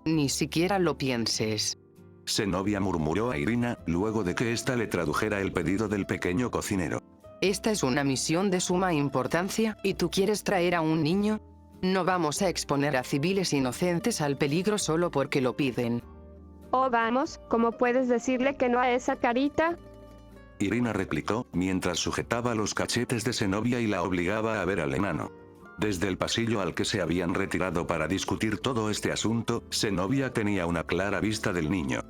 Ni siquiera lo pienses. Zenobia murmuró a Irina, luego de que ésta le tradujera el pedido del pequeño cocinero. Esta es una misión de suma importancia, ¿y tú quieres traer a un niño? No vamos a exponer a civiles inocentes al peligro solo porque lo piden. Oh, vamos, ¿cómo puedes decirle que no a esa carita? Irina replicó, mientras sujetaba los cachetes de Zenobia y la obligaba a ver al enano. Desde el pasillo al que se habían retirado para discutir todo este asunto, Zenobia tenía una clara vista del niño.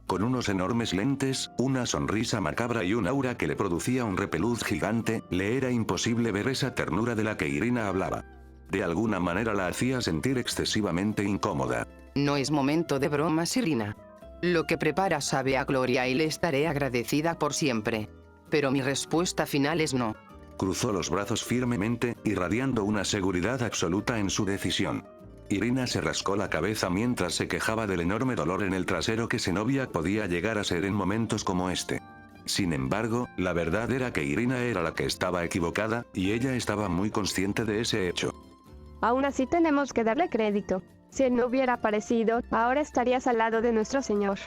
Con unos enormes lentes, una sonrisa macabra y un aura que le producía un repelús gigante, le era imposible ver esa ternura de la que Irina hablaba. De alguna manera la hacía sentir excesivamente incómoda. No es momento de bromas, Irina. Lo que prepara sabe a gloria y le estaré agradecida por siempre. Pero mi respuesta final es no. Cruzó los brazos firmemente, irradiando una seguridad absoluta en su decisión. Irina se rascó la cabeza mientras se quejaba del enorme dolor en el trasero que Zenobia podía llegar a ser en momentos como este. Sin embargo, la verdad era que Irina era la que estaba equivocada, y ella estaba muy consciente de ese hecho. Aún así tenemos que darle crédito. Si él no hubiera aparecido, ahora estarías al lado de nuestro Señor.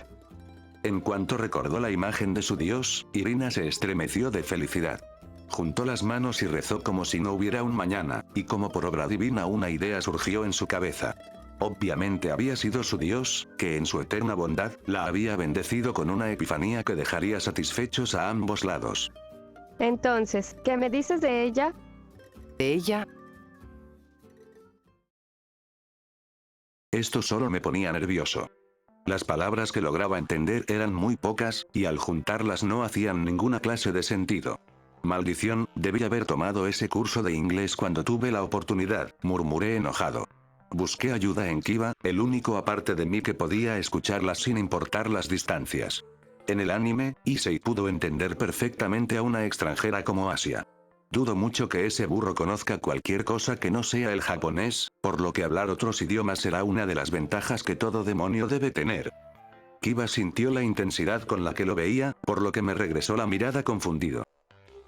En cuanto recordó la imagen de su Dios, Irina se estremeció de felicidad. Juntó las manos y rezó como si no hubiera un mañana, y como por obra divina una idea surgió en su cabeza. Obviamente había sido su Dios, que en su eterna bondad, la había bendecido con una epifanía que dejaría satisfechos a ambos lados. Entonces, ¿qué me dices de ella? Ella, Esto solo me ponía nervioso. Las palabras que lograba entender eran muy pocas, y al juntarlas no hacían ninguna clase de sentido. Maldición, debí haber tomado ese curso de inglés cuando tuve la oportunidad, murmuré enojado. Busqué ayuda en Kiva, el único aparte de mí que podía escucharlas sin importar las distancias. En el anime, Issei pudo entender perfectamente a una extranjera como Asia. Dudo mucho que ese burro conozca cualquier cosa que no sea el japonés, por lo que hablar otros idiomas será una de las ventajas que todo demonio debe tener. Kiva sintió la intensidad con la que lo veía, por lo que me regresó la mirada confundido.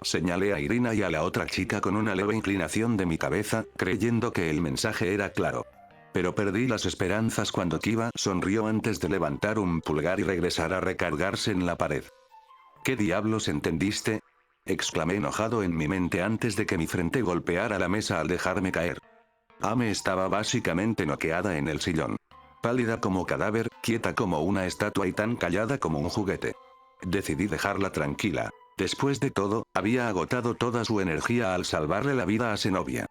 Señalé a Irina y a la otra chica con una leve inclinación de mi cabeza, creyendo que el mensaje era claro. Pero perdí las esperanzas cuando Kiva sonrió antes de levantar un pulgar y regresar a recargarse en la pared. ¿Qué diablos entendiste?, exclamé enojado en mi mente antes de que mi frente golpeara la mesa al dejarme caer. Ame estaba básicamente noqueada en el sillón. Pálida como cadáver, quieta como una estatua y tan callada como un juguete. Decidí dejarla tranquila. Después de todo, había agotado toda su energía al salvarle la vida a Zenobia.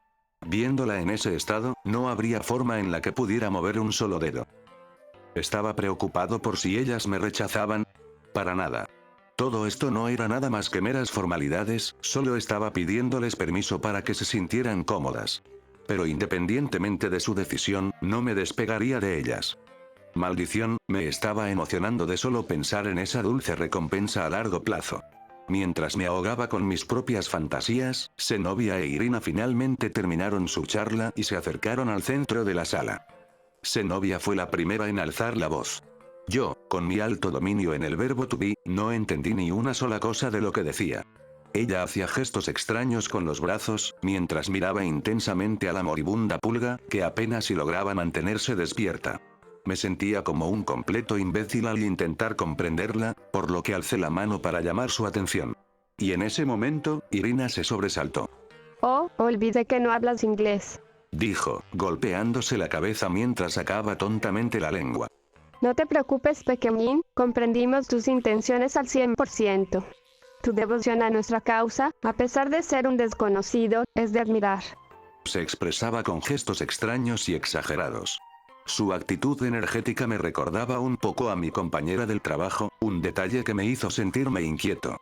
Viéndola en ese estado, no habría forma en la que pudiera mover un solo dedo. ¿Estaba preocupado por si ellas me rechazaban? Para nada. Todo esto no era nada más que meras formalidades, solo estaba pidiéndoles permiso para que se sintieran cómodas. Pero independientemente de su decisión, no me despegaría de ellas. Maldición, me estaba emocionando de solo pensar en esa dulce recompensa a largo plazo. Mientras me ahogaba con mis propias fantasías, Zenobia e Irina finalmente terminaron su charla y se acercaron al centro de la sala. Zenobia fue la primera en alzar la voz. Yo, con mi alto dominio en el verbo to be, no entendí ni una sola cosa de lo que decía. Ella hacía gestos extraños con los brazos, mientras miraba intensamente a la moribunda pulga, que apenas si lograba mantenerse despierta. Me sentía como un completo imbécil al intentar comprenderla, por lo que alcé la mano para llamar su atención. Y en ese momento, Irina se sobresaltó. Oh, olvidé que no hablas inglés. Dijo, golpeándose la cabeza mientras sacaba tontamente la lengua. No te preocupes, pequeñín, comprendimos tus intenciones al 100%. Tu devoción a nuestra causa, a pesar de ser un desconocido, es de admirar. Se expresaba con gestos extraños y exagerados. Su actitud energética me recordaba un poco a mi compañera del trabajo, un detalle que me hizo sentirme inquieto.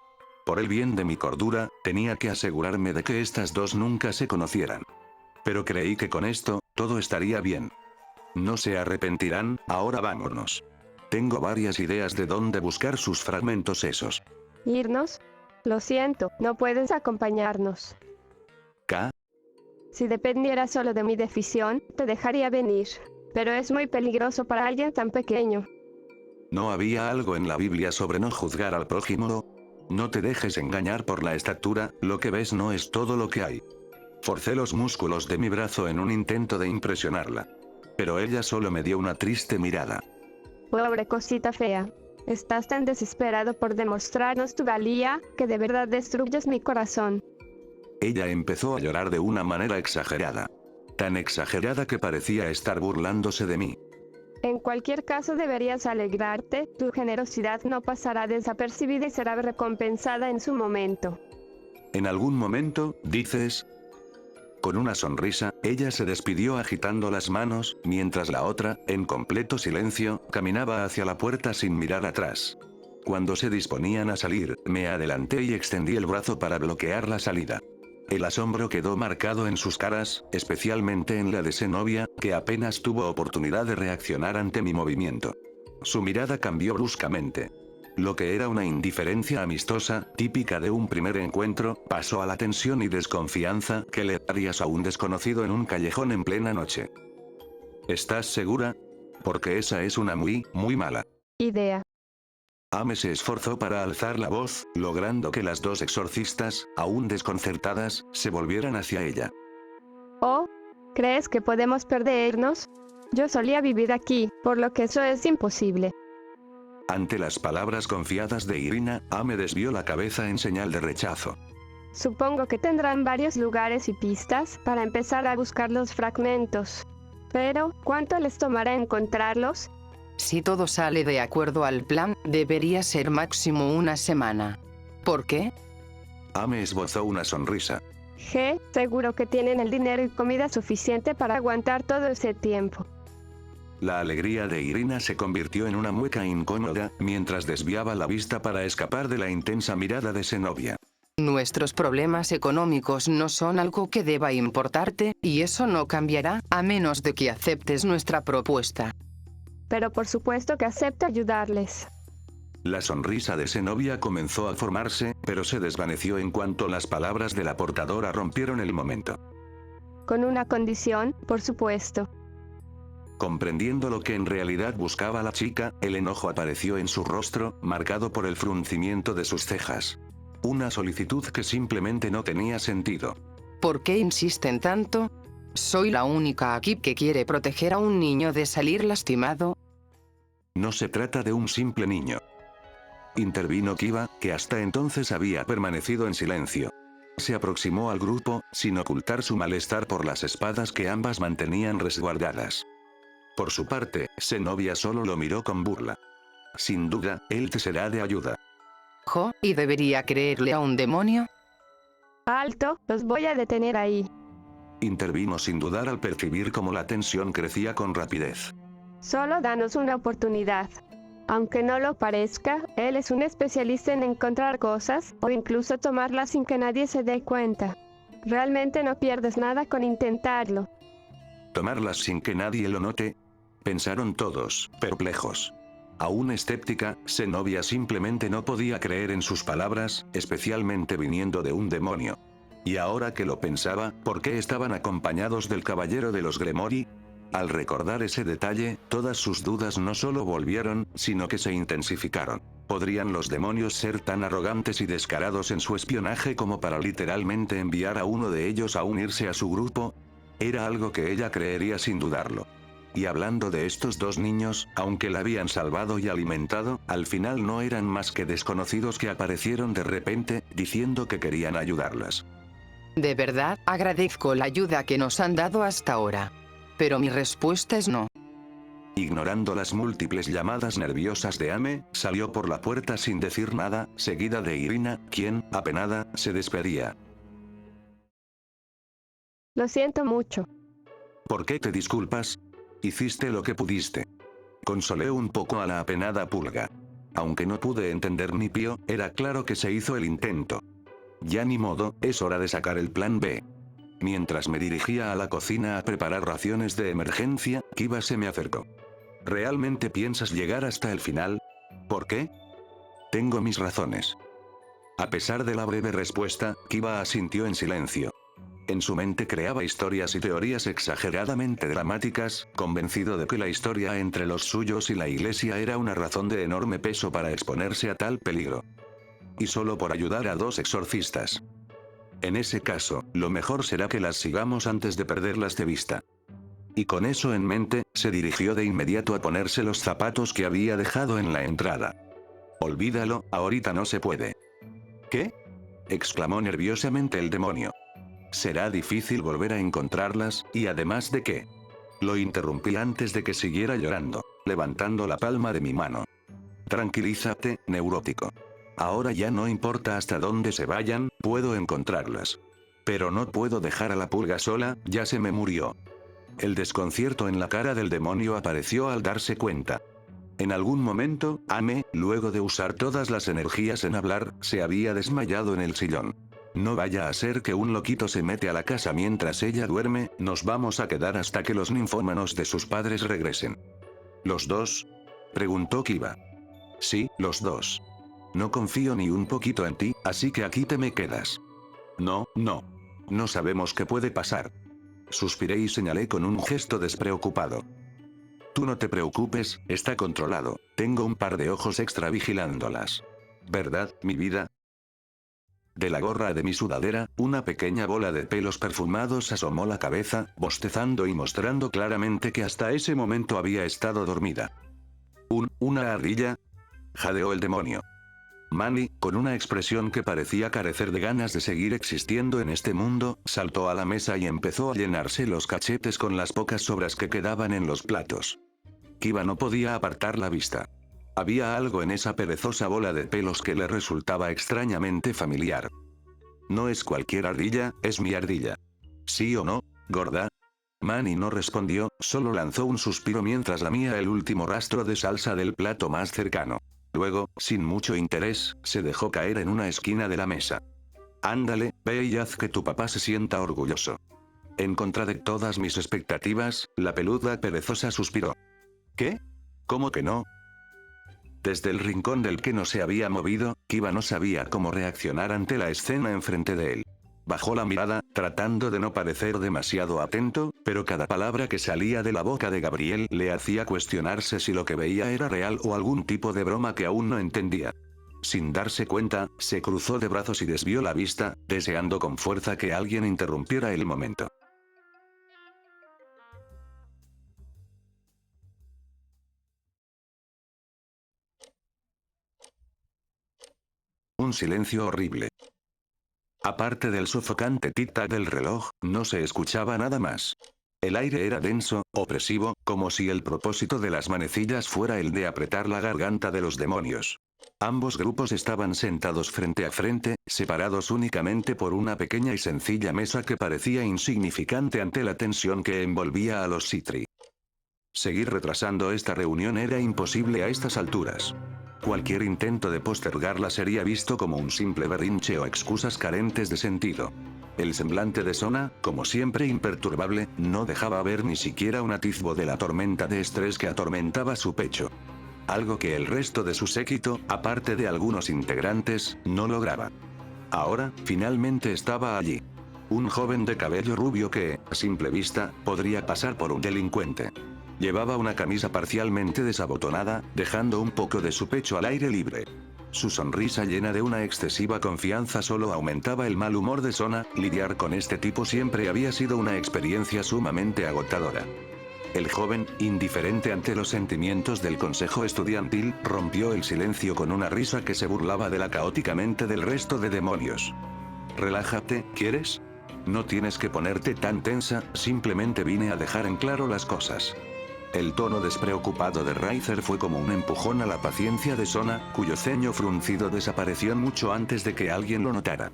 Por el bien de mi cordura, tenía que asegurarme de que estas dos nunca se conocieran. Pero creí que con esto, todo estaría bien. No se arrepentirán, ahora vámonos. Tengo varias ideas de dónde buscar sus fragmentos esos. ¿Irnos? Lo siento, no puedes acompañarnos. ¿K? Si dependiera solo de mi decisión, te dejaría venir. Pero es muy peligroso para alguien tan pequeño. ¿No había algo en la Biblia sobre no juzgar al prójimo? No te dejes engañar por la estatura, lo que ves no es todo lo que hay. Forcé los músculos de mi brazo en un intento de impresionarla. Pero ella solo me dio una triste mirada. Pobre cosita fea. Estás tan desesperado por demostrarnos tu valía, que de verdad destruyes mi corazón. Ella empezó a llorar de una manera exagerada. Tan exagerada que parecía estar burlándose de mí. En cualquier caso deberías alegrarte, tu generosidad no pasará desapercibida y será recompensada en su momento. ¿En algún momento, dices? Con una sonrisa, ella se despidió agitando las manos, mientras la otra, en completo silencio, caminaba hacia la puerta sin mirar atrás. Cuando se disponían a salir, me adelanté y extendí el brazo para bloquear la salida. El asombro quedó marcado en sus caras, especialmente en la de Zenobia, que apenas tuvo oportunidad de reaccionar ante mi movimiento. Su mirada cambió bruscamente. Lo que era una indiferencia amistosa, típica de un primer encuentro, pasó a la tensión y desconfianza que le darías a un desconocido en un callejón en plena noche. ¿Estás segura? Porque esa es una muy mala idea. Ame se esforzó para alzar la voz, logrando que las dos exorcistas, aún desconcertadas, se volvieran hacia ella. ¿Oh? ¿Crees que podemos perdernos? Yo solía vivir aquí, por lo que eso es imposible. Ante las palabras confiadas de Irina, Ame desvió la cabeza en señal de rechazo. Supongo que tendrán varios lugares y pistas para empezar a buscar los fragmentos. Pero, ¿cuánto les tomará encontrarlos? Si todo sale de acuerdo al plan, debería ser máximo una semana. ¿Por qué? Ame esbozó una sonrisa. Seguro que tienen el dinero y comida suficiente para aguantar todo ese tiempo. La alegría de Irina se convirtió en una mueca incómoda, mientras desviaba la vista para escapar de la intensa mirada de Zenobia. Nuestros problemas económicos no son algo que deba importarte, y eso no cambiará, a menos de que aceptes nuestra propuesta. Pero por supuesto que acepto ayudarles. La sonrisa de Zenobia comenzó a formarse, pero se desvaneció en cuanto las palabras de la portadora rompieron el momento. Con una condición, por supuesto. Comprendiendo lo que en realidad buscaba la chica, el enojo apareció en su rostro, marcado por el fruncimiento de sus cejas. Una solicitud que simplemente no tenía sentido. ¿Por qué insisten tanto? Soy la única aquí que quiere proteger a un niño de salir lastimado. No se trata de un simple niño. Intervino Kiva, que hasta entonces había permanecido en silencio. Se aproximó al grupo, sin ocultar su malestar por las espadas que ambas mantenían resguardadas. Por su parte, Zenobia solo lo miró con burla. Sin duda, él te será de ayuda. ¿Y debería creerle a un demonio? Alto, los voy a detener ahí. Intervino sin dudar al percibir cómo la tensión crecía con rapidez. Solo danos una oportunidad. Aunque no lo parezca, él es un especialista en encontrar cosas, o incluso tomarlas sin que nadie se dé cuenta. Realmente no pierdes nada con intentarlo. ¿Tomarlas sin que nadie lo note? Pensaron todos, perplejos. Aún escéptica, Zenobia simplemente no podía creer en sus palabras, especialmente viniendo de un demonio. Y ahora que lo pensaba, ¿por qué estaban acompañados del caballero de los Gremori? Al recordar ese detalle, todas sus dudas no solo volvieron, sino que se intensificaron. ¿Podrían los demonios ser tan arrogantes y descarados en su espionaje como para literalmente enviar a uno de ellos a unirse a su grupo? Era algo que ella creería sin dudarlo. Y hablando de estos dos niños, aunque la habían salvado y alimentado, al final no eran más que desconocidos que aparecieron de repente, diciendo que querían ayudarlas. De verdad, agradezco la ayuda que nos han dado hasta ahora. Pero mi respuesta es no. Ignorando las múltiples llamadas nerviosas de Ame, salió por la puerta sin decir nada, seguida de Irina, quien, apenada, se despedía. Lo siento mucho. ¿Por qué te disculpas? Hiciste lo que pudiste. Consolé un poco a la apenada pulga. Aunque no pude entender ni pío, era claro que se hizo el intento. Ya ni modo, es hora de sacar el plan B. Mientras me dirigía a la cocina a preparar raciones de emergencia, Kiva se me acercó. ¿Realmente piensas llegar hasta el final? ¿Por qué? Tengo mis razones. A pesar de la breve respuesta, Kiva asintió en silencio. En su mente creaba historias y teorías exageradamente dramáticas, convencido de que la historia entre los suyos y la iglesia era una razón de enorme peso para exponerse a tal peligro. Y solo por ayudar a dos exorcistas. En ese caso, lo mejor será que las sigamos antes de perderlas de vista. Y con eso en mente, se dirigió de inmediato a ponerse los zapatos que había dejado en la entrada. Olvídalo, ahorita no se puede. ¿Qué? Exclamó nerviosamente el demonio. Será difícil volver a encontrarlas, y además de qué. Lo interrumpí antes de que siguiera llorando, levantando la palma de mi mano. Tranquilízate, neurótico. Ahora ya no importa hasta dónde se vayan, puedo encontrarlas. Pero no puedo dejar a la pulga sola, ya se me murió. El desconcierto en la cara del demonio apareció al darse cuenta. En algún momento, Ame, luego de usar todas las energías en hablar, se había desmayado en el sillón. No vaya a ser que un loquito se mete a la casa mientras ella duerme, nos vamos a quedar hasta que los ninfómanos de sus padres regresen. ¿Los dos? Preguntó Kiba. Sí, los dos. No confío ni un poquito en ti, así que aquí te me quedas. No, no. No sabemos qué puede pasar. Suspiré y señalé con un gesto despreocupado. Tú no te preocupes, está controlado, tengo un par de ojos extra vigilándolas. ¿Verdad, mi vida? De la gorra de mi sudadera, una pequeña bola de pelos perfumados asomó la cabeza, bostezando y mostrando claramente que hasta ese momento había estado dormida. ¿Una ardilla? Jadeó el demonio. Manny, con una expresión que parecía carecer de ganas de seguir existiendo en este mundo, saltó a la mesa y empezó a llenarse los cachetes con las pocas sobras que quedaban en los platos. Kiba no podía apartar la vista. Había algo en esa perezosa bola de pelos que le resultaba extrañamente familiar. No es cualquier ardilla, es mi ardilla. ¿Sí o no, gorda? Manny no respondió, solo lanzó un suspiro mientras lamía el último rastro de salsa del plato más cercano. Luego, sin mucho interés, se dejó caer en una esquina de la mesa. Ándale, ve y haz que tu papá se sienta orgulloso. En contra de todas mis expectativas, la peluda perezosa suspiró. ¿Qué? ¿Cómo que no? Desde el rincón del que no se había movido, Kiba no sabía cómo reaccionar ante la escena enfrente de él. Bajó la mirada, tratando de no parecer demasiado atento, pero cada palabra que salía de la boca de Gabriel le hacía cuestionarse si lo que veía era real o algún tipo de broma que aún no entendía. Sin darse cuenta, se cruzó de brazos y desvió la vista, deseando con fuerza que alguien interrumpiera el momento. Un silencio horrible. Aparte del sofocante tic-tac del reloj, no se escuchaba nada más. El aire era denso, opresivo, como si el propósito de las manecillas fuera el de apretar la garganta de los demonios. Ambos grupos estaban sentados frente a frente, separados únicamente por una pequeña y sencilla mesa que parecía insignificante ante la tensión que envolvía a los Sitri. Seguir retrasando esta reunión era imposible a estas alturas. Cualquier intento de postergarla sería visto como un simple berrinche o excusas carentes de sentido. El semblante de Sona, como siempre imperturbable, no dejaba ver ni siquiera un atisbo de la tormenta de estrés que atormentaba su pecho. Algo que el resto de su séquito, aparte de algunos integrantes, no lograba. Ahora, finalmente estaba allí. Un joven de cabello rubio que, a simple vista, podría pasar por un delincuente. Llevaba una camisa parcialmente desabotonada, dejando un poco de su pecho al aire libre. Su sonrisa llena de una excesiva confianza solo aumentaba el mal humor de Sona. Lidiar con este tipo siempre había sido una experiencia sumamente agotadora. El joven, indiferente ante los sentimientos del consejo estudiantil, rompió el silencio con una risa que se burlaba de la caótica mente del resto de demonios. Relájate, ¿quieres? No tienes que ponerte tan tensa, simplemente vine a dejar en claro las cosas. El tono despreocupado de Riser fue como un empujón a la paciencia de Sona, cuyo ceño fruncido desapareció mucho antes de que alguien lo notara.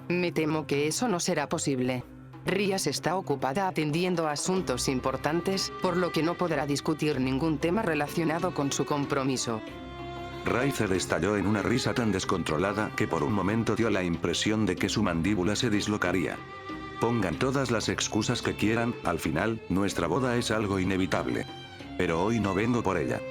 Me temo que eso no será posible. Rias está ocupada atendiendo a asuntos importantes, por lo que no podrá discutir ningún tema relacionado con su compromiso. Riser estalló en una risa tan descontrolada que por un momento dio la impresión de que su mandíbula se dislocaría. Pongan todas las excusas que quieran, al final, nuestra boda es algo inevitable. Pero hoy no vengo por ella.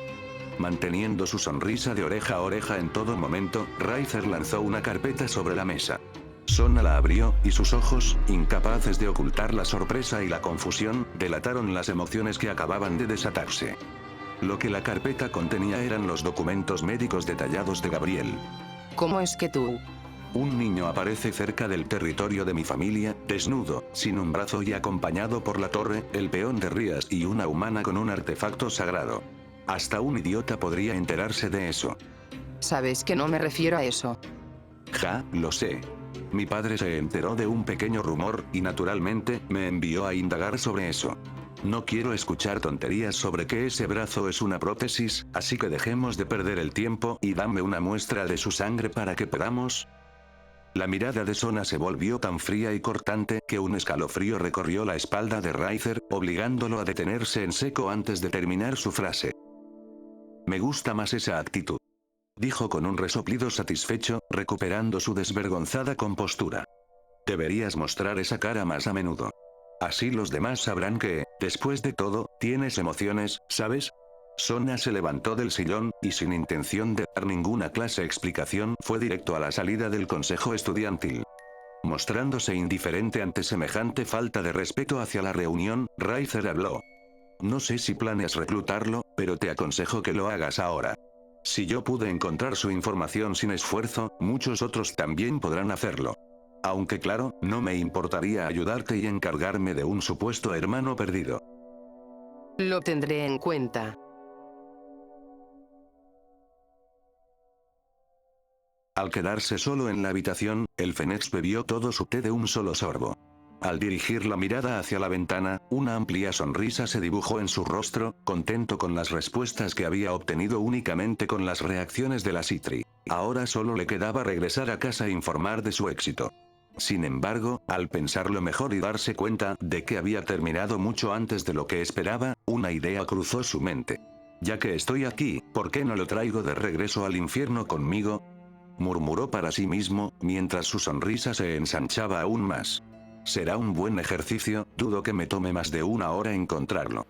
Manteniendo su sonrisa de oreja a oreja en todo momento, Riser lanzó una carpeta sobre la mesa. Sona la abrió, y sus ojos, incapaces de ocultar la sorpresa y la confusión, delataron las emociones que acababan de desatarse. Lo que la carpeta contenía eran los documentos médicos detallados de Gabriel. ¿Cómo es que tú? Un niño aparece cerca del territorio de mi familia, desnudo, sin un brazo y acompañado por la torre, el peón de Rías y una humana con un artefacto sagrado. Hasta un idiota podría enterarse de eso. Sabes que no me refiero a eso. Ja, lo sé. Mi padre se enteró de un pequeño rumor, y naturalmente, me envió a indagar sobre eso. No quiero escuchar tonterías sobre que ese brazo es una prótesis, así que dejemos de perder el tiempo y dame una muestra de su sangre para que podamos... La mirada de Sona se volvió tan fría y cortante que un escalofrío recorrió la espalda de Ricer, obligándolo a detenerse en seco antes de terminar su frase. Me gusta más esa actitud, dijo con un resoplido satisfecho, recuperando su desvergonzada compostura. Deberías mostrar esa cara más a menudo. Así los demás sabrán que, después de todo, tienes emociones, ¿sabes? Sona se levantó del sillón, y sin intención de dar ninguna clase de explicación, fue directo a la salida del consejo estudiantil. Mostrándose indiferente ante semejante falta de respeto hacia la reunión, Ricer habló. No sé si planeas reclutarlo, pero te aconsejo que lo hagas ahora. Si yo pude encontrar su información sin esfuerzo, muchos otros también podrán hacerlo. Aunque claro, no me importaría ayudarte y encargarme de un supuesto hermano perdido. Lo tendré en cuenta. Al quedarse solo en la habitación, el Fénix bebió todo su té de un solo sorbo. Al dirigir la mirada hacia la ventana, una amplia sonrisa se dibujó en su rostro, contento con las respuestas que había obtenido únicamente con las reacciones de la Citri. Ahora solo le quedaba regresar a casa e informar de su éxito. Sin embargo, al pensarlo mejor y darse cuenta de que había terminado mucho antes de lo que esperaba, una idea cruzó su mente. Ya que estoy aquí, ¿por qué no lo traigo de regreso al infierno conmigo? Murmuró para sí mismo, mientras su sonrisa se ensanchaba aún más. Será un buen ejercicio, dudo que me tome más de una hora encontrarlo.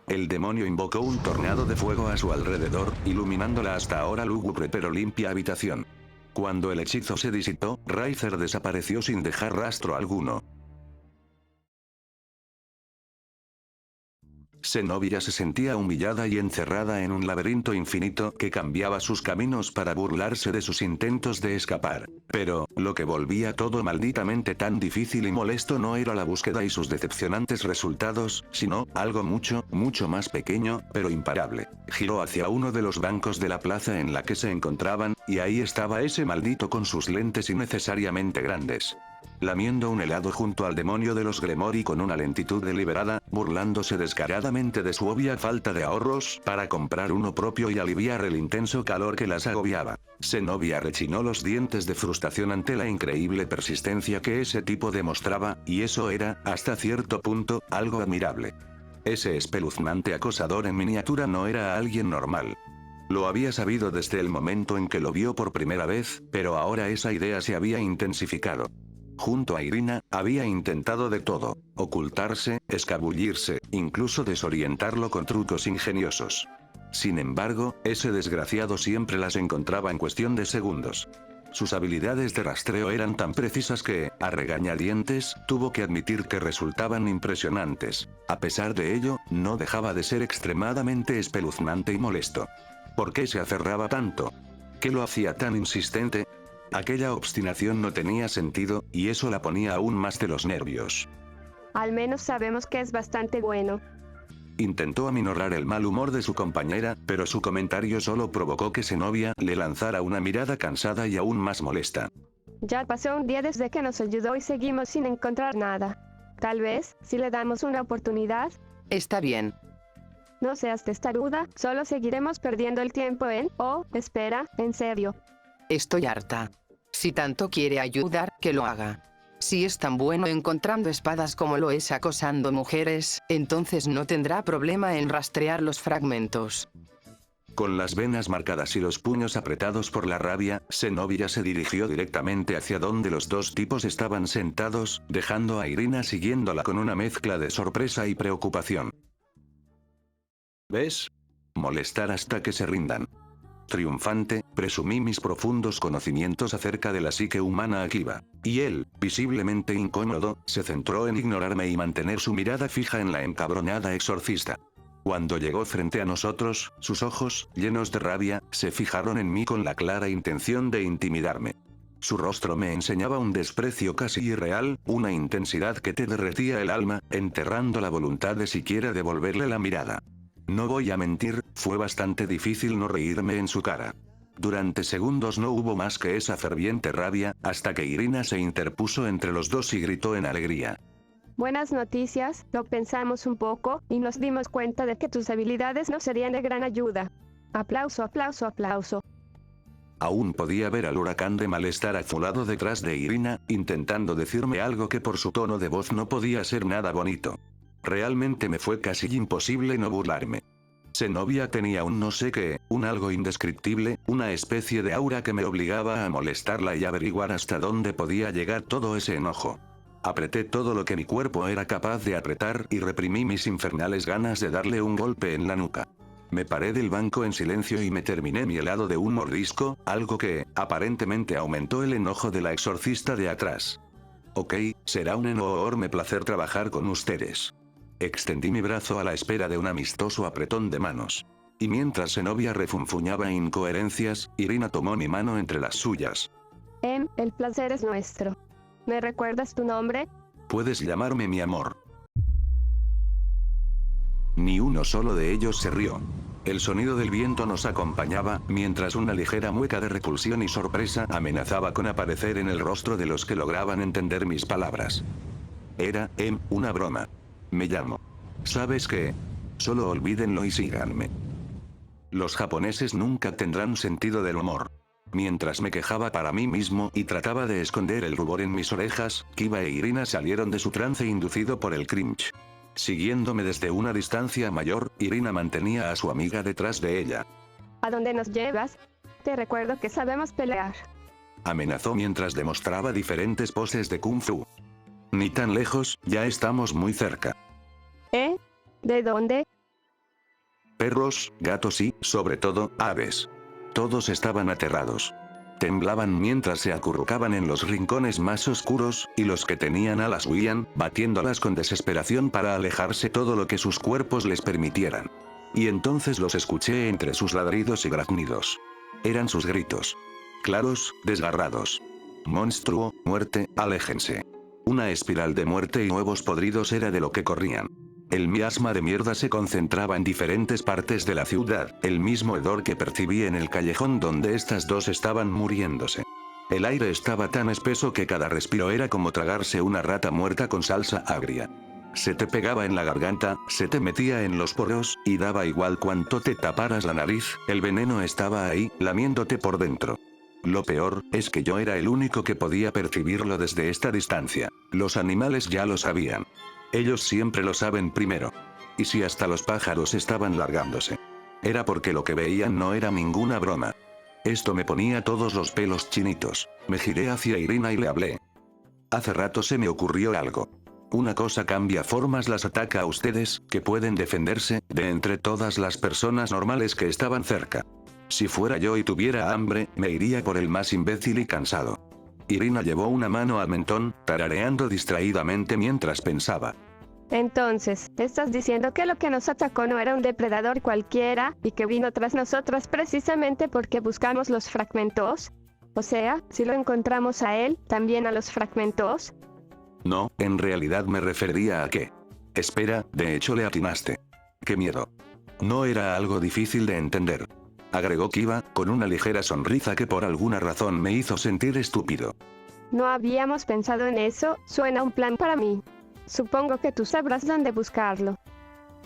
El demonio invocó un tornado de fuego a su alrededor, iluminando la hasta ahora lúgubre pero limpia habitación. Cuando el hechizo se disipó, Ricer desapareció sin dejar rastro alguno. Zenobia se sentía humillada y encerrada en un laberinto infinito que cambiaba sus caminos para burlarse de sus intentos de escapar. Pero, lo que volvía todo malditamente tan difícil y molesto no era la búsqueda y sus decepcionantes resultados, sino, algo mucho, mucho más pequeño, pero imparable. Giró hacia uno de los bancos de la plaza en la que se encontraban, y ahí estaba ese maldito con sus lentes innecesariamente grandes. Lamiendo un helado junto al demonio de los Gremori con una lentitud deliberada, burlándose descaradamente de su obvia falta de ahorros para comprar uno propio y aliviar el intenso calor que las agobiaba. Zenobia rechinó los dientes de frustración ante la increíble persistencia que ese tipo demostraba, y eso era, hasta cierto punto, algo admirable. Ese espeluznante acosador en miniatura no era alguien normal. Lo había sabido desde el momento en que lo vio por primera vez, pero ahora esa idea se había intensificado. Junto a Irina, había intentado de todo: ocultarse, escabullirse, incluso desorientarlo con trucos ingeniosos. Sin embargo, ese desgraciado siempre las encontraba en cuestión de segundos. Sus habilidades de rastreo eran tan precisas que, a regañadientes, tuvo que admitir que resultaban impresionantes. A pesar de ello, no dejaba de ser extremadamente espeluznante y molesto. ¿Por qué se aferraba tanto? ¿Qué lo hacía tan insistente? Aquella obstinación no tenía sentido, y eso la ponía aún más de los nervios. Al menos sabemos que es bastante bueno. Intentó aminorar el mal humor de su compañera, pero su comentario solo provocó que Zenobia le lanzara una mirada cansada y aún más molesta. Ya pasó un día desde que nos ayudó y seguimos sin encontrar nada. Tal vez, si le damos una oportunidad... Está bien. No seas testaruda, solo seguiremos perdiendo el tiempo en... Oh, espera, en serio. Estoy harta. Si tanto quiere ayudar, que lo haga. Si es tan bueno encontrando espadas como lo es acosando mujeres, entonces no tendrá problema en rastrear los fragmentos. Con las venas marcadas y los puños apretados por la rabia, Zenobia se dirigió directamente hacia donde los dos tipos estaban sentados, dejando a Irina siguiéndola con una mezcla de sorpresa y preocupación. ¿Ves? Molestar hasta que se rindan. Triunfante, presumí mis profundos conocimientos acerca de la psique humana a Kiva. Y él, visiblemente incómodo, se centró en ignorarme y mantener su mirada fija en la encabronada exorcista. Cuando llegó frente a nosotros, sus ojos, llenos de rabia, se fijaron en mí con la clara intención de intimidarme. Su rostro me enseñaba un desprecio casi irreal, una intensidad que te derretía el alma, enterrando la voluntad de siquiera devolverle la mirada. No voy a mentir, fue bastante difícil no reírme en su cara. Durante segundos no hubo más que esa ferviente rabia, hasta que Irina se interpuso entre los dos y gritó en alegría. Buenas noticias, lo pensamos un poco, y nos dimos cuenta de que tus habilidades nos serían de gran ayuda. Aplauso, aplauso, aplauso. Aún podía ver al huracán de malestar afulado detrás de Irina, intentando decirme algo que por su tono de voz no podía ser nada bonito. Realmente me fue casi imposible no burlarme. Zenobia tenía un no sé qué, un algo indescriptible, una especie de aura que me obligaba a molestarla y averiguar hasta dónde podía llegar todo ese enojo. Apreté todo lo que mi cuerpo era capaz de apretar y reprimí mis infernales ganas de darle un golpe en la nuca. Me paré del banco en silencio y me terminé mi helado de un mordisco, algo que, aparentemente aumentó el enojo de la exorcista de atrás. Ok, será un enorme placer trabajar con ustedes. Extendí mi brazo a la espera de un amistoso apretón de manos. Y mientras Zenobia refunfuñaba incoherencias, Irina tomó mi mano entre las suyas. El placer es nuestro. ¿Me recuerdas tu nombre? Puedes llamarme mi amor. Ni uno solo de ellos se rió. El sonido del viento nos acompañaba, mientras una ligera mueca de repulsión y sorpresa amenazaba con aparecer en el rostro de los que lograban entender mis palabras. Era, una broma. Me llamo. ¿Sabes qué? Solo olvídenlo y síganme. Los japoneses nunca tendrán sentido del humor. Mientras me quejaba para mí mismo y trataba de esconder el rubor en mis orejas, Kiba e Irina salieron de su trance inducido por el cringe. Siguiéndome desde una distancia mayor, Irina mantenía a su amiga detrás de ella. ¿A dónde nos llevas? Te recuerdo que sabemos pelear. Amenazó mientras demostraba diferentes poses de kung fu. Ni tan lejos, ya estamos muy cerca. ¿De dónde? Perros, gatos y, sobre todo, aves. Todos estaban aterrados. Temblaban mientras se acurrucaban en los rincones más oscuros, y los que tenían alas huían, batiéndolas con desesperación para alejarse todo lo que sus cuerpos les permitieran. Y entonces los escuché entre sus ladridos y graznidos. Eran sus gritos. Claros, desgarrados. Monstruo, muerte, aléjense. Una espiral de muerte y huevos podridos era de lo que corrían. El miasma de mierda se concentraba en diferentes partes de la ciudad, el mismo hedor que percibí en el callejón donde estas dos estaban muriéndose. El aire estaba tan espeso que cada respiro era como tragarse una rata muerta con salsa agria. Se te pegaba en la garganta, se te metía en los poros, y daba igual cuánto te taparas la nariz, el veneno estaba ahí, lamiéndote por dentro. Lo peor, es que yo era el único que podía percibirlo desde esta distancia. Los animales ya lo sabían. Ellos siempre lo saben primero. Y si hasta los pájaros estaban largándose, era porque lo que veían no era ninguna broma. Esto me ponía todos los pelos chinitos. Me giré hacia Irina y le hablé. Hace rato se me ocurrió algo. Una cosa cambia formas las ataca a ustedes, que pueden defenderse, de entre todas las personas normales que estaban cerca. Si fuera yo y tuviera hambre, me iría por el más imbécil y cansado. Irina llevó una mano al mentón, tarareando distraídamente mientras pensaba. Entonces, ¿estás diciendo que lo que nos atacó no era un depredador cualquiera, y que vino tras nosotras precisamente porque buscamos los fragmentos? O sea, si lo encontramos a él, ¿también a los fragmentos? No, en realidad me refería a que... Espera, de hecho le atinaste. ¡Qué miedo! No era algo difícil de entender. Agregó Kiba, con una ligera sonrisa que por alguna razón me hizo sentir estúpido. No habíamos pensado en eso, suena un plan para mí. Supongo que tú sabrás dónde buscarlo.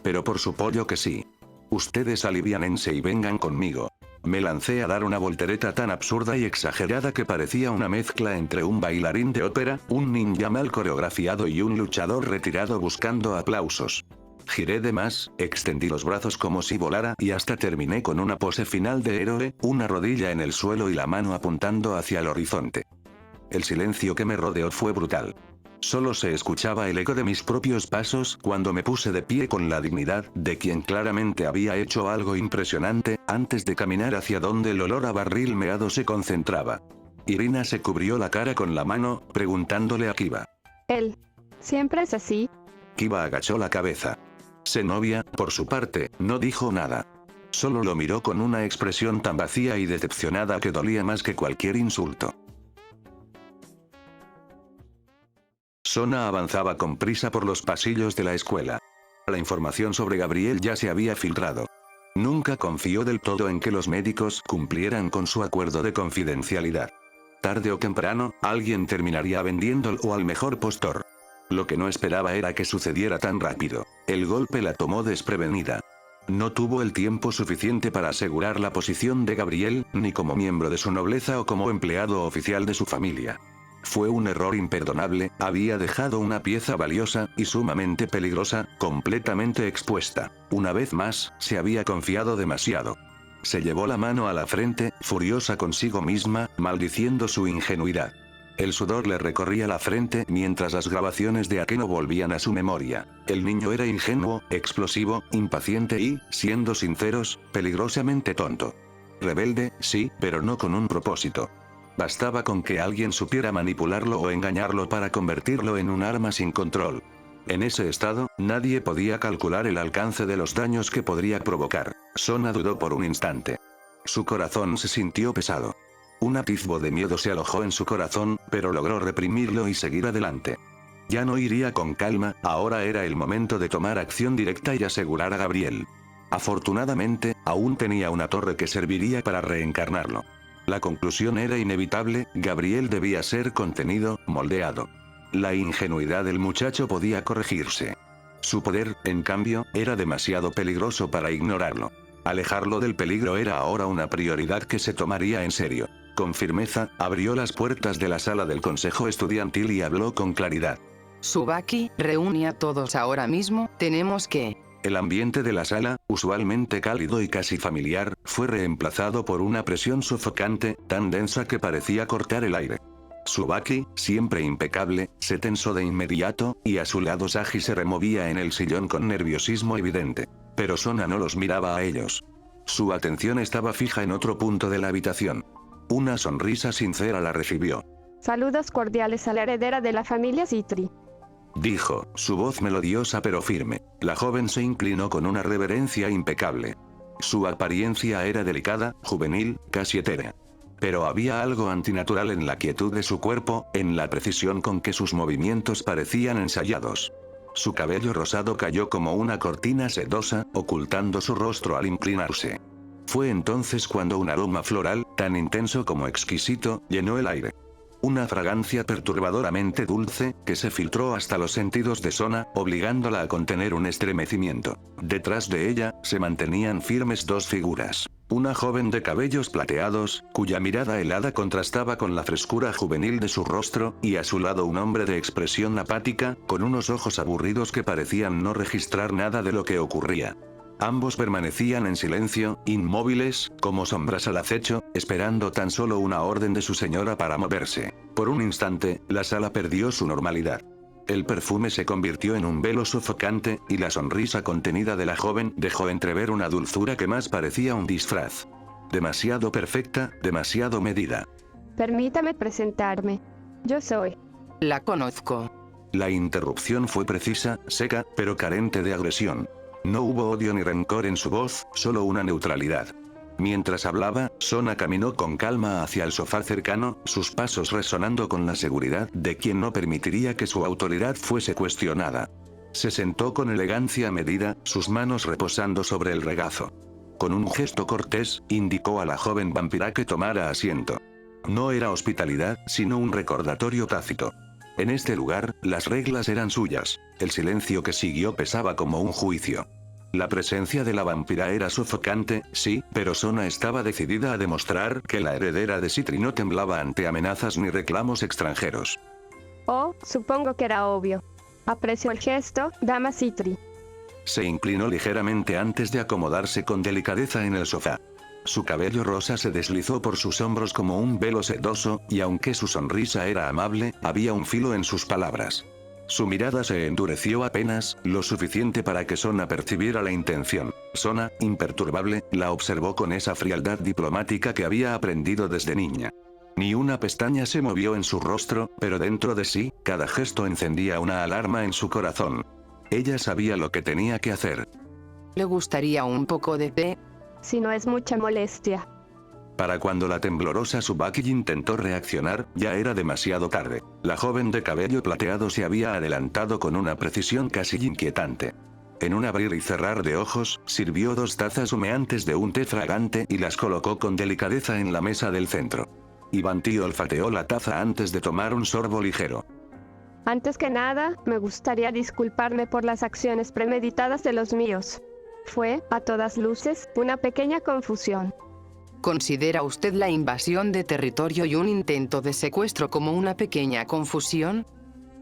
Pero por su pollo que sí. Ustedes aliviánense y vengan conmigo. Me lancé a dar una voltereta tan absurda y exagerada que parecía una mezcla entre un bailarín de ópera, un ninja mal coreografiado y un luchador retirado buscando aplausos. Giré de más, extendí los brazos como si volara y hasta terminé con una pose final de héroe, una rodilla en el suelo y la mano apuntando hacia el horizonte. El silencio que me rodeó fue brutal. Solo se escuchaba el eco de mis propios pasos cuando me puse de pie con la dignidad de quien claramente había hecho algo impresionante, antes de caminar hacia donde el olor a barril meado se concentraba. Irina se cubrió la cara con la mano, preguntándole a Kiba. ¿Él siempre es así? Kiba agachó la cabeza. Zenobia, por su parte, no dijo nada. Solo lo miró con una expresión tan vacía y decepcionada que dolía más que cualquier insulto. Sona avanzaba con prisa por los pasillos de la escuela. La información sobre Gabriel ya se había filtrado. Nunca confió del todo en que los médicos cumplieran con su acuerdo de confidencialidad. Tarde o temprano, alguien terminaría vendiéndolo al mejor postor. Lo que no esperaba era que sucediera tan rápido. El golpe la tomó desprevenida. No tuvo el tiempo suficiente para asegurar la posición de Gabriel, ni como miembro de su nobleza o como empleado oficial de su familia. Fue un error imperdonable, había dejado una pieza valiosa y sumamente peligrosa, completamente expuesta. Una vez más, se había confiado demasiado. Se llevó la mano a la frente, furiosa consigo misma, maldiciendo su ingenuidad. El sudor le recorría la frente mientras las grabaciones de Akeno volvían a su memoria. El niño era ingenuo, explosivo, impaciente y, siendo sinceros, peligrosamente tonto. Rebelde, sí, pero no con un propósito. Bastaba con que alguien supiera manipularlo o engañarlo para convertirlo en un arma sin control. En ese estado, nadie podía calcular el alcance de los daños que podría provocar. Sona dudó por un instante. Su corazón se sintió pesado. Un atisbo de miedo se alojó en su corazón, pero logró reprimirlo y seguir adelante. Ya no iría con calma, ahora era el momento de tomar acción directa y asegurar a Gabriel. Afortunadamente, aún tenía una torre que serviría para reencarnarlo. La conclusión era inevitable, Gabriel debía ser contenido, moldeado. La ingenuidad del muchacho podía corregirse. Su poder, en cambio, era demasiado peligroso para ignorarlo. Alejarlo del peligro era ahora una prioridad que se tomaría en serio. Con firmeza, abrió las puertas de la sala del consejo estudiantil y habló con claridad. Tsubaki, reúne a todos ahora mismo, tenemos que... El ambiente de la sala, usualmente cálido y casi familiar, fue reemplazado por una presión sofocante, tan densa que parecía cortar el aire. Tsubaki, siempre impecable, se tensó de inmediato, y a su lado Sagi se removía en el sillón con nerviosismo evidente. Pero Sona no los miraba a ellos. Su atención estaba fija en otro punto de la habitación. Una sonrisa sincera la recibió. Saludos cordiales a la heredera de la familia Citri. Dijo, su voz melodiosa pero firme. La joven se inclinó con una reverencia impecable. Su apariencia era delicada, juvenil, casi etérea. Pero había algo antinatural en la quietud de su cuerpo, en la precisión con que sus movimientos parecían ensayados. Su cabello rosado cayó como una cortina sedosa, ocultando su rostro al inclinarse. Fue entonces cuando un aroma floral, tan intenso como exquisito, llenó el aire. Una fragancia perturbadoramente dulce, que se filtró hasta los sentidos de Sona, obligándola a contener un estremecimiento. Detrás de ella, se mantenían firmes dos figuras. Una joven de cabellos plateados, cuya mirada helada contrastaba con la frescura juvenil de su rostro, y a su lado un hombre de expresión apática, con unos ojos aburridos que parecían no registrar nada de lo que ocurría. Ambos permanecían en silencio, inmóviles, como sombras al acecho, esperando tan solo una orden de su señora para moverse. Por un instante, la sala perdió su normalidad. El perfume se convirtió en un velo sofocante, y la sonrisa contenida de la joven dejó entrever una dulzura que más parecía un disfraz. Demasiado perfecta, demasiado medida. Permítame presentarme. Yo soy. La conozco. La interrupción fue precisa, seca, pero carente de agresión. No hubo odio ni rencor en su voz, solo una neutralidad. Mientras hablaba, Sona caminó con calma hacia el sofá cercano, sus pasos resonando con la seguridad de quien no permitiría que su autoridad fuese cuestionada. Se sentó con elegancia medida, sus manos reposando sobre el regazo. Con un gesto cortés, indicó a la joven vampira que tomara asiento. No era hospitalidad, sino un recordatorio tácito. En este lugar, las reglas eran suyas. El silencio que siguió pesaba como un juicio. La presencia de la vampira era sofocante, sí, pero Sona estaba decidida a demostrar que la heredera de Citri no temblaba ante amenazas ni reclamos extranjeros. Oh, supongo que era obvio. Aprecio el gesto, dama Citri. Se inclinó ligeramente antes de acomodarse con delicadeza en el sofá. Su cabello rosa se deslizó por sus hombros como un velo sedoso, y aunque su sonrisa era amable, había un filo en sus palabras. Su mirada se endureció apenas, lo suficiente para que Sona percibiera la intención. Sona, imperturbable, la observó con esa frialdad diplomática que había aprendido desde niña. Ni una pestaña se movió en su rostro, pero dentro de sí, cada gesto encendía una alarma en su corazón. Ella sabía lo que tenía que hacer. ¿Le gustaría un poco de té? Si no es mucha molestia. Para cuando la temblorosa Tsubaki intentó reaccionar, ya era demasiado tarde. La joven de cabello plateado se había adelantado con una precisión casi inquietante. En un abrir y cerrar de ojos, sirvió 2 tazas humeantes de un té fragante y las colocó con delicadeza en la mesa del centro. Ivanti olfateó la taza antes de tomar un sorbo ligero. Antes que nada, me gustaría disculparme por las acciones premeditadas de los míos. Fue, a todas luces, una pequeña confusión. ¿Considera usted la invasión de territorio y un intento de secuestro como una pequeña confusión?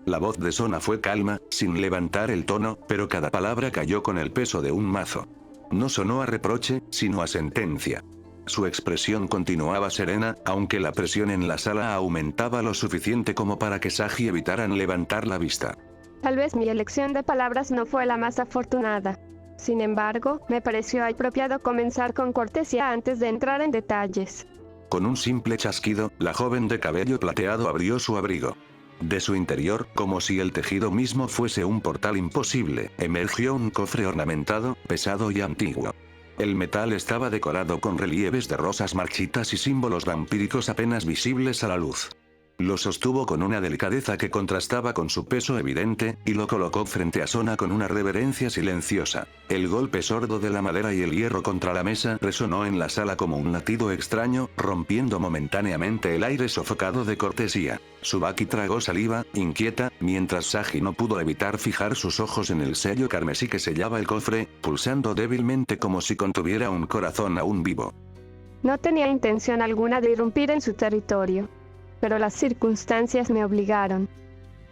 La voz de Sona fue calma, sin levantar el tono, pero cada palabra cayó con el peso de un mazo. No sonó a reproche, sino a sentencia. Su expresión continuaba serena, aunque la presión en la sala aumentaba lo suficiente como para que Sagi evitaran levantar la vista. Tal vez mi elección de palabras no fue la más afortunada. Sin embargo, me pareció apropiado comenzar con cortesía antes de entrar en detalles. Con un simple chasquido, la joven de cabello plateado abrió su abrigo. De su interior, como si el tejido mismo fuese un portal imposible, emergió un cofre ornamentado, pesado y antiguo. El metal estaba decorado con relieves de rosas marchitas y símbolos vampíricos apenas visibles a la luz. Lo sostuvo con una delicadeza que contrastaba con su peso evidente, y lo colocó frente a Sona con una reverencia silenciosa. El golpe sordo de la madera y el hierro contra la mesa resonó en la sala como un latido extraño, rompiendo momentáneamente el aire sofocado de cortesía. Tsubaki tragó saliva, inquieta, mientras Sagi no pudo evitar fijar sus ojos en el sello carmesí que sellaba el cofre, pulsando débilmente como si contuviera un corazón aún vivo. No tenía intención alguna de irrumpir en su territorio, pero las circunstancias me obligaron.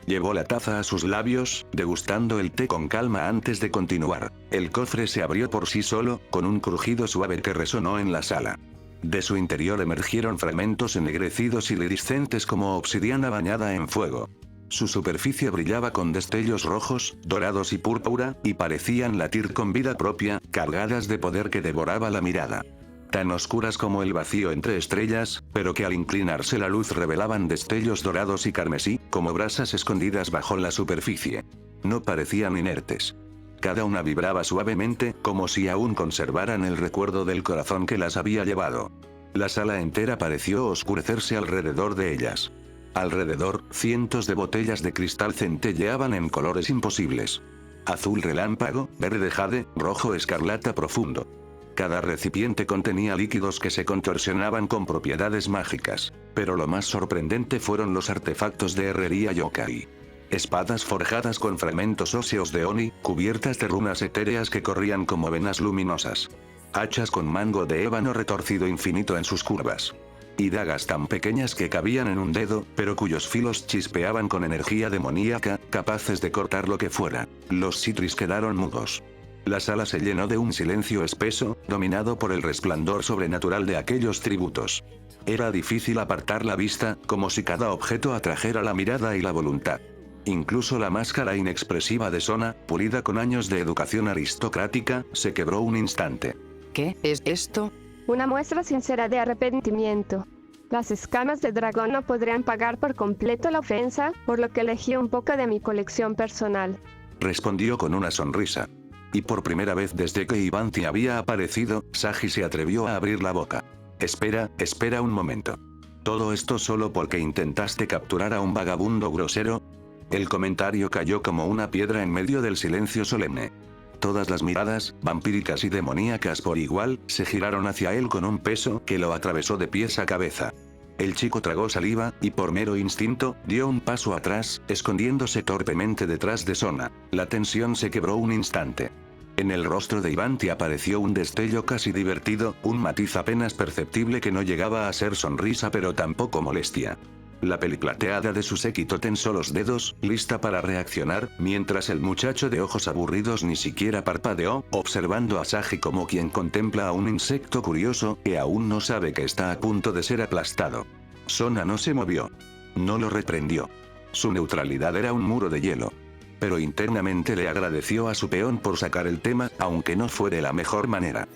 Llevó la taza a sus labios, degustando el té con calma antes de continuar. El cofre se abrió por sí solo, con un crujido suave que resonó en la sala. De su interior emergieron fragmentos ennegrecidos y iridiscentes como obsidiana bañada en fuego. Su superficie brillaba con destellos rojos, dorados y púrpura, y parecían latir con vida propia, cargadas de poder que devoraba la mirada. Tan oscuras como el vacío entre estrellas, pero que al inclinarse la luz revelaban destellos dorados y carmesí, como brasas escondidas bajo la superficie. No parecían inertes. Cada una vibraba suavemente, como si aún conservaran el recuerdo del corazón que las había llevado. La sala entera pareció oscurecerse alrededor de ellas. Alrededor, cientos de botellas de cristal centelleaban en colores imposibles. Azul relámpago, verde jade, rojo escarlata profundo. Cada recipiente contenía líquidos que se contorsionaban con propiedades mágicas. Pero lo más sorprendente fueron los artefactos de herrería yokai. Espadas forjadas con fragmentos óseos de oni, cubiertas de runas etéreas que corrían como venas luminosas. Hachas con mango de ébano retorcido infinito en sus curvas. Y dagas tan pequeñas que cabían en un dedo, pero cuyos filos chispeaban con energía demoníaca, capaces de cortar lo que fuera. Los Sitris quedaron mudos. La sala se llenó de un silencio espeso, dominado por el resplandor sobrenatural de aquellos tributos. Era difícil apartar la vista, como si cada objeto atrajera la mirada y la voluntad. Incluso la máscara inexpresiva de Sona, pulida con años de educación aristocrática, se quebró un instante. ¿Qué es esto? Una muestra sincera de arrepentimiento. Las escamas de dragón no podrían pagar por completo la ofensa, por lo que elegí un poco de mi colección personal. Respondió con una sonrisa. Y por primera vez desde que Ivanti había aparecido, Sagi se atrevió a abrir la boca. Espera un momento. ¿Todo esto solo porque intentaste capturar a un vagabundo grosero? El comentario cayó como una piedra en medio del silencio solemne. Todas las miradas, vampíricas y demoníacas por igual, se giraron hacia él con un peso que lo atravesó de pies a cabeza. El chico tragó saliva, y por mero instinto, dio un paso atrás, escondiéndose torpemente detrás de Sona. La tensión se quebró un instante. En el rostro de Ivanti apareció un destello casi divertido, un matiz apenas perceptible que no llegaba a ser sonrisa pero tampoco molestia. La peliplateada de su séquito tensó los dedos, lista para reaccionar, mientras el muchacho de ojos aburridos ni siquiera parpadeó, observando a Sagi como quien contempla a un insecto curioso, que aún no sabe que está a punto de ser aplastado. Sona no se movió. No lo reprendió. Su neutralidad era un muro de hielo. Pero internamente le agradeció a su peón por sacar el tema, aunque no fue de la mejor manera.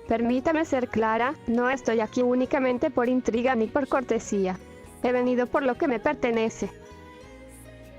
Permítame ser clara, no estoy aquí únicamente por intriga ni por cortesía. He venido por lo que me pertenece.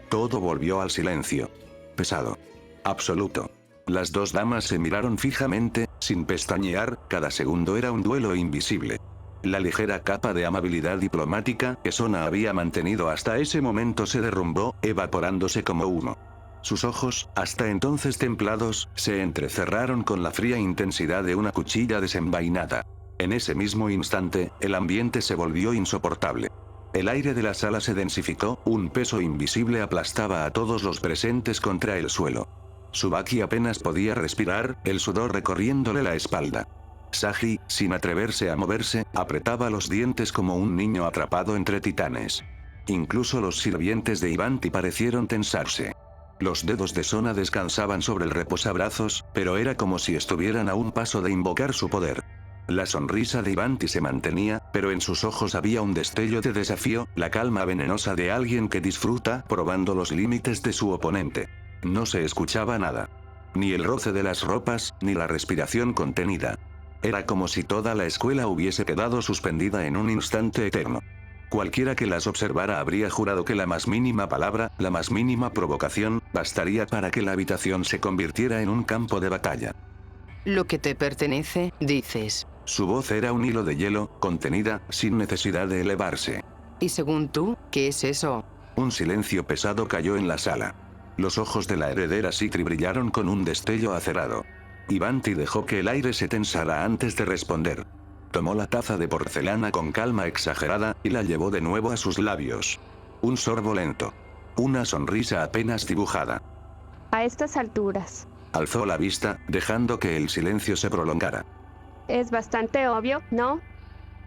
Todo volvió al silencio. Pesado. Absoluto. Las dos damas se miraron fijamente, sin pestañear, cada segundo era un duelo invisible. La ligera capa de amabilidad diplomática que Sona había mantenido hasta ese momento se derrumbó, evaporándose como humo. Sus ojos, hasta entonces templados, se entrecerraron con la fría intensidad de una cuchilla desenvainada. En ese mismo instante, el ambiente se volvió insoportable. El aire de la sala se densificó, un peso invisible aplastaba a todos los presentes contra el suelo. Tsubaki apenas podía respirar, el sudor recorriéndole la espalda. Saji, sin atreverse a moverse, apretaba los dientes como un niño atrapado entre titanes. Incluso los sirvientes de Ivanti parecieron tensarse. Los dedos de Sona descansaban sobre el reposabrazos, pero era como si estuvieran a un paso de invocar su poder. La sonrisa de Ivanti se mantenía, pero en sus ojos había un destello de desafío, la calma venenosa de alguien que disfruta probando los límites de su oponente. No se escuchaba nada. Ni el roce de las ropas, ni la respiración contenida. Era como si toda la escuela hubiese quedado suspendida en un instante eterno. Cualquiera que las observara habría jurado que la más mínima palabra, la más mínima provocación, bastaría para que la habitación se convirtiera en un campo de batalla. Lo que te pertenece, dices. Su voz era un hilo de hielo, contenida, sin necesidad de elevarse. ¿Y según tú, qué es eso? Un silencio pesado cayó en la sala. Los ojos de la heredera Citri brillaron con un destello acerado. Ivanti dejó que el aire se tensara antes de responder. Tomó la taza de porcelana con calma exagerada, y la llevó de nuevo a sus labios. Un sorbo lento. Una sonrisa apenas dibujada. A estas alturas. Alzó la vista, dejando que el silencio se prolongara. Es bastante obvio, ¿no?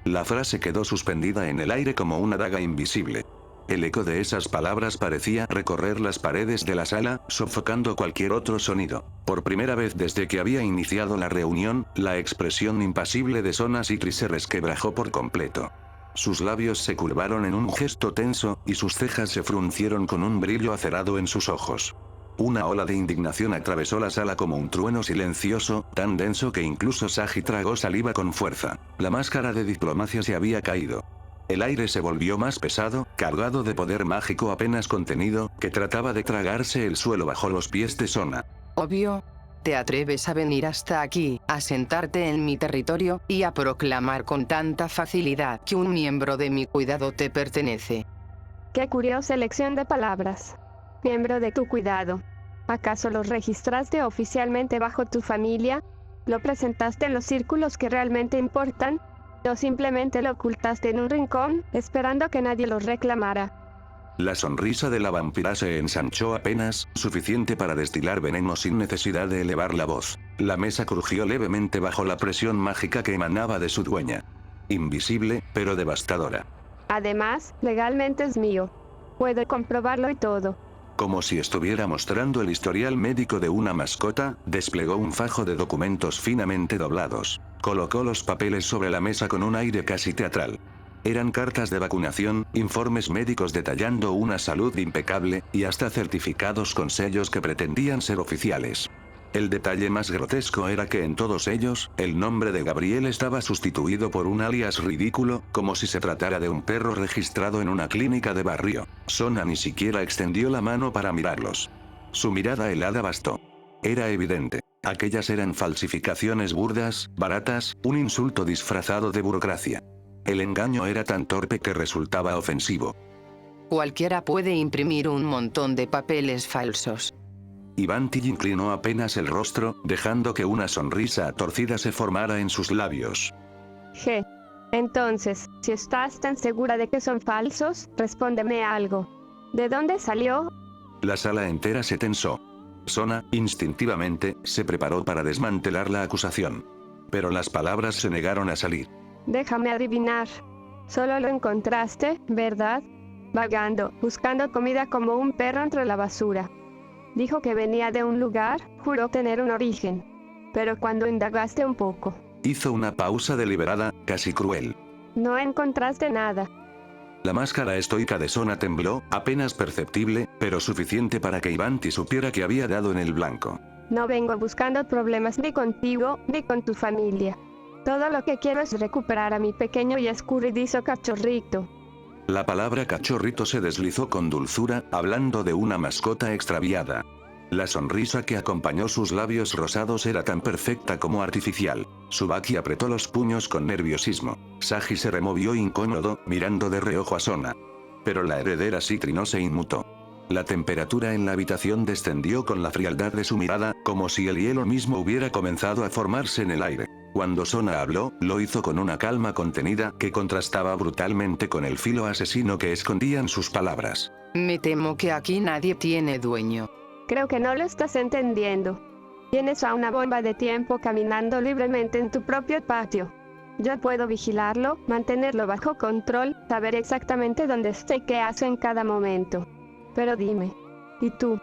La frase quedó suspendida en el aire como una daga invisible. El eco de esas palabras parecía recorrer las paredes de la sala, sofocando cualquier otro sonido. Por primera vez desde que había iniciado la reunión, la expresión impasible de Sona Citri se resquebrajó por completo. Sus labios se curvaron en un gesto tenso, y sus cejas se fruncieron con un brillo acerado en sus ojos. Una ola de indignación atravesó la sala como un trueno silencioso, tan denso que incluso Saji tragó saliva con fuerza. La máscara de diplomacia se había caído. El aire se volvió más pesado, cargado de poder mágico apenas contenido, que trataba de tragarse el suelo bajo los pies de Sona. Obvio. ¿Te atreves a venir hasta aquí, a sentarte en mi territorio, y a proclamar con tanta facilidad que un miembro de mi cuidado te pertenece? Qué curiosa elección de palabras. Miembro de tu cuidado. ¿Acaso lo registraste oficialmente bajo tu familia? ¿Lo presentaste en los círculos que realmente importan? ¿O simplemente lo ocultaste en un rincón, esperando que nadie lo reclamara? La sonrisa de la vampira se ensanchó apenas, suficiente para destilar veneno sin necesidad de elevar la voz. La mesa crujió levemente bajo la presión mágica que emanaba de su dueña. Invisible, pero devastadora. Además, legalmente es mío. Puedo comprobarlo y todo. Como si estuviera mostrando el historial médico de una mascota, desplegó un fajo de documentos finamente doblados. Colocó los papeles sobre la mesa con un aire casi teatral. Eran cartas de vacunación, informes médicos detallando una salud impecable, y hasta certificados con sellos que pretendían ser oficiales. El detalle más grotesco era que en todos ellos, el nombre de Gabriel estaba sustituido por un alias ridículo, como si se tratara de un perro registrado en una clínica de barrio. Sona ni siquiera extendió la mano para mirarlos. Su mirada helada bastó. Era evidente. Aquellas eran falsificaciones burdas, baratas, un insulto disfrazado de burocracia. El engaño era tan torpe que resultaba ofensivo. Cualquiera puede imprimir un montón de papeles falsos. Ivanti inclinó apenas el rostro, dejando que una sonrisa torcida se formara en sus labios. Entonces, si estás tan segura de que son falsos, respóndeme algo. ¿De dónde salió? La sala entera se tensó. Sona, instintivamente, se preparó para desmantelar la acusación. Pero las palabras se negaron a salir. Déjame adivinar. Solo lo encontraste, ¿verdad? Vagando, buscando comida como un perro entre la basura. Dijo que venía de un lugar, juró tener un origen. Pero cuando indagaste un poco... Hizo una pausa deliberada, casi cruel. No encontraste nada. La máscara estoica de Sona tembló, apenas perceptible, pero suficiente para que Ivanti supiera que había dado en el blanco. No vengo buscando problemas ni contigo, ni con tu familia. Todo lo que quiero es recuperar a mi pequeño y escurridizo cachorrito. La palabra cachorrito se deslizó con dulzura, hablando de una mascota extraviada. La sonrisa que acompañó sus labios rosados era tan perfecta como artificial. Tsubaki apretó los puños con nerviosismo. Sagi se removió incómodo, mirando de reojo a Sona. Pero la heredera Citri no se inmutó. La temperatura en la habitación descendió con la frialdad de su mirada, como si el hielo mismo hubiera comenzado a formarse en el aire. Cuando Sona habló, lo hizo con una calma contenida que contrastaba brutalmente con el filo asesino que escondían sus palabras. Me temo que aquí nadie tiene dueño. Creo que no lo estás entendiendo. Tienes a una bomba de tiempo caminando libremente en tu propio patio. Yo puedo vigilarlo, mantenerlo bajo control, saber exactamente dónde está y qué hace en cada momento. Pero dime, ¿y tú?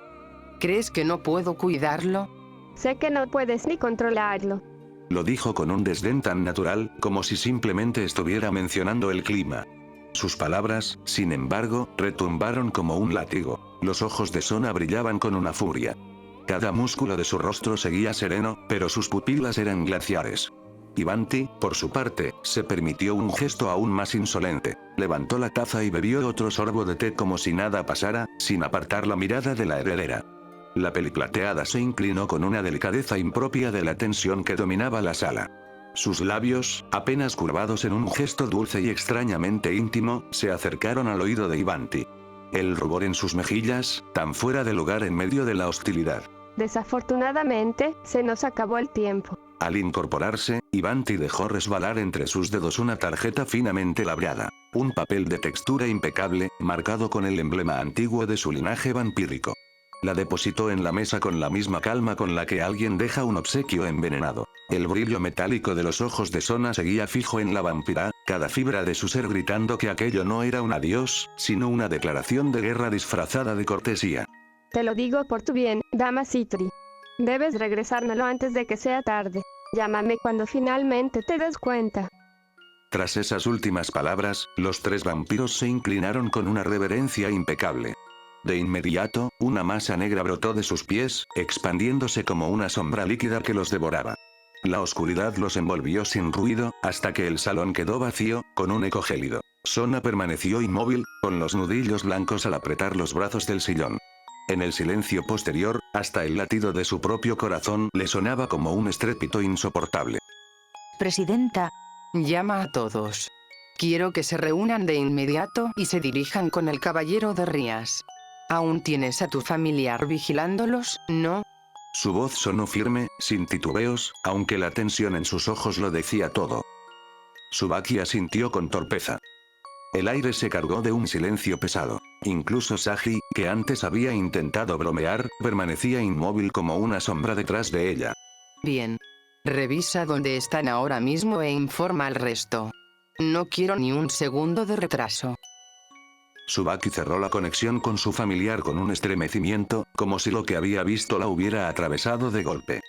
¿Crees que no puedo cuidarlo? Sé que no puedes ni controlarlo. Lo dijo con un desdén tan natural, como si simplemente estuviera mencionando el clima. Sus palabras, sin embargo, retumbaron como un látigo. Los ojos de Sona brillaban con una furia. Cada músculo de su rostro seguía sereno, pero sus pupilas eran glaciares. Ivanti, por su parte, se permitió un gesto aún más insolente. Levantó la taza y bebió otro sorbo de té como si nada pasara, sin apartar la mirada de la heredera. La peliplateada se inclinó con una delicadeza impropia de la tensión que dominaba la sala. Sus labios, apenas curvados en un gesto dulce y extrañamente íntimo, se acercaron al oído de Ivanti. El rubor en sus mejillas, tan fuera de lugar en medio de la hostilidad. Desafortunadamente, se nos acabó el tiempo. Al incorporarse, Ivanti dejó resbalar entre sus dedos una tarjeta finamente labrada. Un papel de textura impecable, marcado con el emblema antiguo de su linaje vampírico. La depositó en la mesa con la misma calma con la que alguien deja un obsequio envenenado. El brillo metálico de los ojos de Sona seguía fijo en la vampira, cada fibra de su ser gritando que aquello no era un adiós, sino una declaración de guerra disfrazada de cortesía. Te lo digo por tu bien, dama Citri. Debes regresármelo antes de que sea tarde. Llámame cuando finalmente te des cuenta. Tras esas últimas palabras, los tres vampiros se inclinaron con una reverencia impecable. De inmediato, una masa negra brotó de sus pies, expandiéndose como una sombra líquida que los devoraba. La oscuridad los envolvió sin ruido, hasta que el salón quedó vacío, con un eco gélido. Sona permaneció inmóvil, con los nudillos blancos al apretar los brazos del sillón. En el silencio posterior, hasta el latido de su propio corazón le sonaba como un estrépito insoportable. Presidenta. Llama a todos. Quiero que se reúnan de inmediato y se dirijan con el caballero de Rías. ¿Aún tienes a tu familiar vigilándolos, no? Su voz sonó firme, sin titubeos, aunque la tensión en sus ojos lo decía todo. Tsubaki asintió con torpeza. El aire se cargó de un silencio pesado. Incluso Sagi, que antes había intentado bromear, permanecía inmóvil como una sombra detrás de ella. Bien. Revisa dónde están ahora mismo e informa al resto. No quiero ni un segundo de retraso. Tsubaki cerró la conexión con su familiar con un estremecimiento, como si lo que había visto la hubiera atravesado de golpe.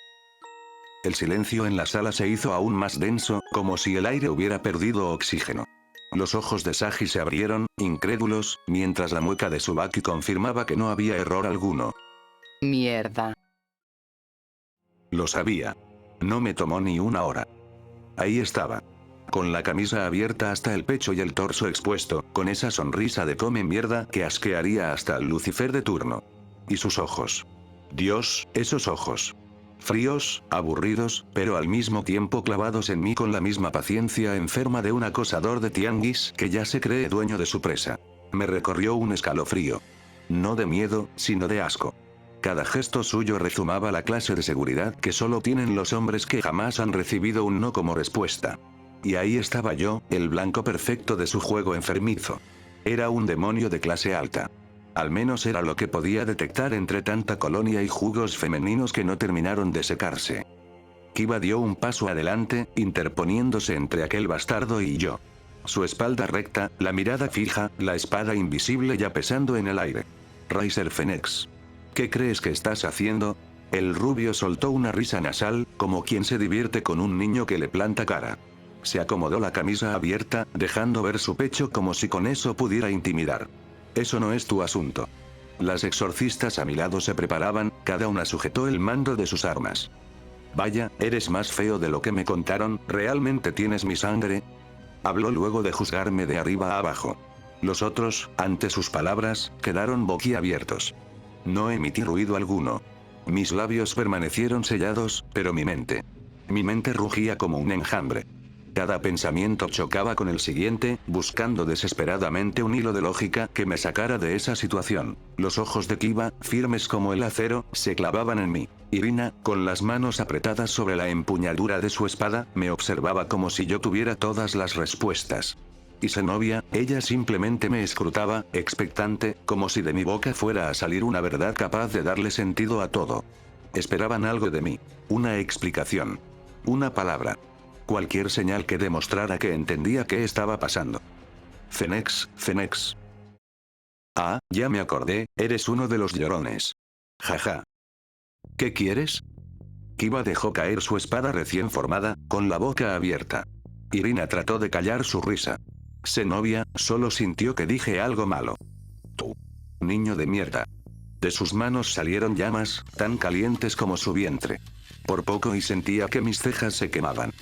El silencio en la sala se hizo aún más denso, como si el aire hubiera perdido oxígeno. Los ojos de Sagi se abrieron, incrédulos, mientras la mueca de Tsubaki confirmaba que no había error alguno. Mierda. Lo sabía. No me tomó ni una hora. Ahí estaba. Con la camisa abierta hasta el pecho y el torso expuesto, con esa sonrisa de come mierda que asquearía hasta al Lucifer de turno. Y sus ojos. Dios, esos ojos. Fríos, aburridos, pero al mismo tiempo clavados en mí con la misma paciencia enferma de un acosador de tianguis que ya se cree dueño de su presa. Me recorrió un escalofrío. No de miedo, sino de asco. Cada gesto suyo rezumaba la clase de seguridad que solo tienen los hombres que jamás han recibido un no como respuesta. Y ahí estaba yo, el blanco perfecto de su juego enfermizo. Era un demonio de clase alta. Al menos era lo que podía detectar entre tanta colonia y jugos femeninos que no terminaron de secarse. Kiba dio un paso adelante, interponiéndose entre aquel bastardo y yo. Su espalda recta, la mirada fija, la espada invisible ya pesando en el aire. Riser Phoenix. ¿Qué crees que estás haciendo? El rubio soltó una risa nasal, como quien se divierte con un niño que le planta cara. Se acomodó la camisa abierta, dejando ver su pecho como si con eso pudiera intimidar. Eso no es tu asunto. Las exorcistas a mi lado se preparaban, cada una sujetó el mando de sus armas. Vaya, eres más feo de lo que me contaron, ¿realmente tienes mi sangre? Habló luego de juzgarme de arriba a abajo. Los otros, ante sus palabras, quedaron boquiabiertos. No emití ruido alguno. Mis labios permanecieron sellados, pero mi mente. Mi mente rugía como un enjambre. Cada pensamiento chocaba con el siguiente, buscando desesperadamente un hilo de lógica que me sacara de esa situación. Los ojos de Kiba, firmes como el acero, se clavaban en mí. Irina, con las manos apretadas sobre la empuñadura de su espada, me observaba como si yo tuviera todas las respuestas. Y Zenobia, ella simplemente me escrutaba, expectante, como si de mi boca fuera a salir una verdad capaz de darle sentido a todo. Esperaban algo de mí. Una explicación. Una palabra. Cualquier señal que demostrara que entendía qué estaba pasando. Fennex, Fennex. Ah, ya me acordé, eres uno de los llorones. Jaja. ¿Qué quieres? Kiba dejó caer su espada recién formada, con la boca abierta. Irina trató de callar su risa. Zenobia, solo sintió que dije algo malo. Tú. Niño de mierda. De sus manos salieron llamas, tan calientes como su vientre. Por poco y sentía que mis cejas se quemaban.